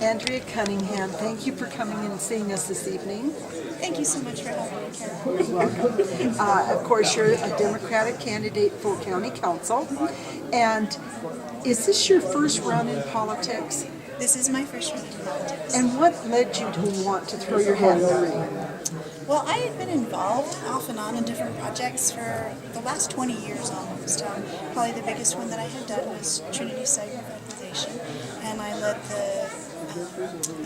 Andrea Cunningham, thank you for coming and seeing us this evening. Thank you so much for having me, Karen. You're welcome. Of course, you're a Democratic candidate for County Council. And is this your first run in politics? This is my first run in politics. And what led you to want to throw your hat in the ring? Well, I had been involved off and on in different projects for the last 20 years almost. Probably the biggest one that I had done was Trinity Site Revitalization, and I led the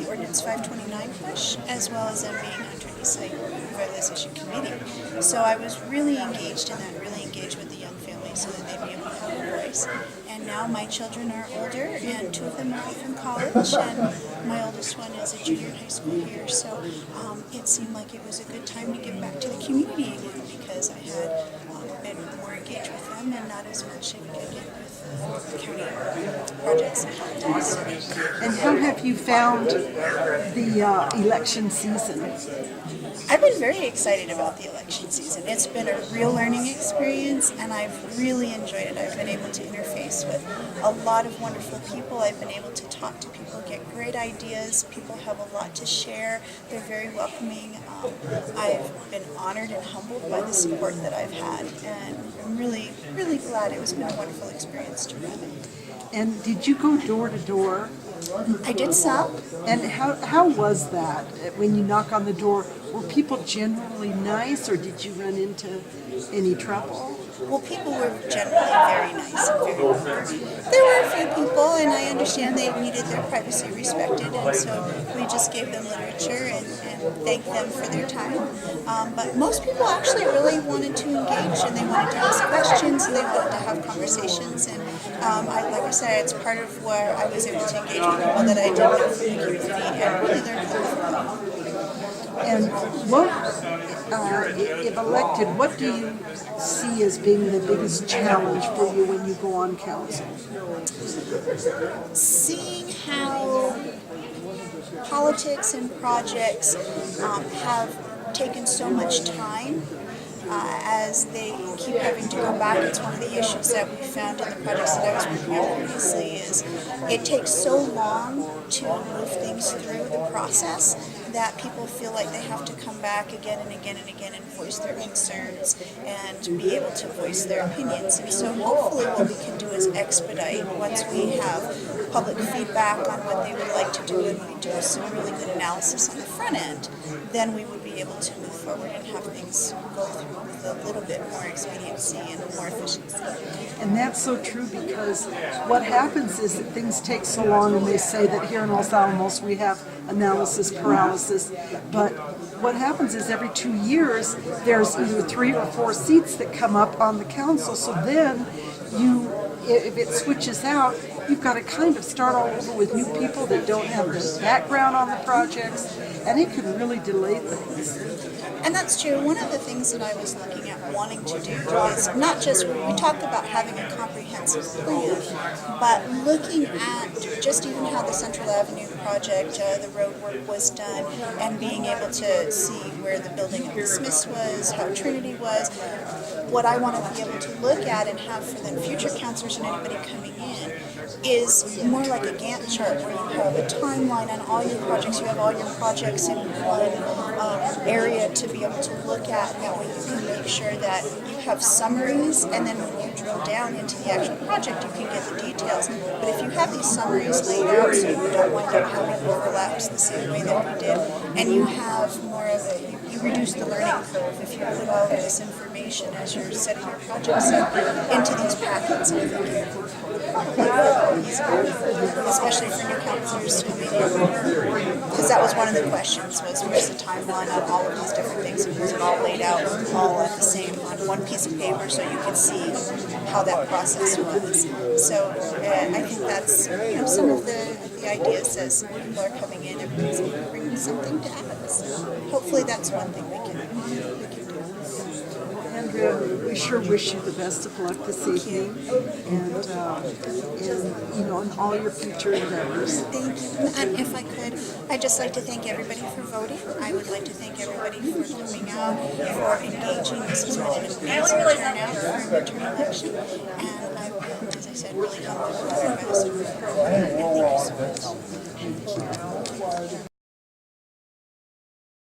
Ordinance 529 push, as well as them being on Trinity Site Revitalization Committee. So I was really engaged in that, really engaged with the young families so that they'd be able to have a voice. And now my children are older, and two of them are off in college, and my oldest one is a junior in high school here. So it seemed like it was a good time to give back to the community again, because I had been more engaged with them and not as much engaged with county projects and politics. And how have you found the election season? I've been very excited about the election season. It's been a real learning experience, and I've really enjoyed it. I've been able to interface with a lot of wonderful people. I've been able to talk to people, get great ideas. People have a lot to share. They're very welcoming. I've been honored and humbled by the support that I've had, and I'm really, really glad. It's been a wonderful experience to run. And did you go door to door? I did some. And how was that when you knock on the door? Were people generally nice, or did you run into any trouble? Well, people were generally very nice and very welcoming. There were a few people, and I understand they needed their privacy respected, and so we just gave them literature and thanked them for their time. But most people actually really wanted to engage, and they wanted to ask questions, and they wanted to have conversations. And like I said, it's part of where I was able to engage with people that I didn't know from the community and really learn from them. And what, if elected, what do you see as being the biggest challenge for you when you go on council? Seeing how politics and projects have taken so much time as they keep having to go back. It's one of the issues that we found in the projects that I was working on previously is it takes so long to move things through the process that people feel like they have to come back again and again and again and voice their concerns and be able to voice their opinions. And so hopefully what we can do is expedite once we have public feedback on what they would like to do, and we do some really good analysis on the front end, then we would be able to move forward and have things go through with a little bit more expediency and more efficiency. And that's so true, because what happens is that things take so long, and they say that here in Los Alamos we have analysis paralysis, but what happens is every 2 years there's either 3 or 4 seats that come up on the council, so then if it switches out, you've got to kind of start all over with new people that don't have the background on the projects, and it can really delay things. And that's true. One of the things that I was looking at wanting to do is not just, we talked about having a comprehensive plan, but looking at just even how the Central Avenue project, the road work was done, and being able to see where the building of the Smiths was, how Trinity was. What I want to be able to look at and have for the future counselors and anybody coming in is more like a Gantt chart where you have a timeline on all your projects. You have all your projects in one area to be able to look at. That way you can make sure that you have summaries, and then when you drill down into the actual project, you can get the details. But if you have these summaries laid out so you don't wind up having overlaps the same way that we did, and you have more of a, you reduce the learning curve if you put all of this information as you're setting your projects up into these packets. I think it would probably be easier, especially for new counselors coming in, because that was one of the questions, was where's the timeline on all of these different things, and was it all laid out all at the same on one piece of paper so you could see how that process was. So I think that's some of the ideas as people are coming in, everybody's bringing something to add. So hopefully that's one thing we can do. Andrea, we sure wish you the best of luck this evening, and in all your future endeavors. Thank you. And if I could, I'd just like to thank everybody for voting. I would like to thank everybody for coming out, for engaging. This has been an amazing turnout for a midterm election, and I've been, as I said, really humbled by the support. And thank you so much.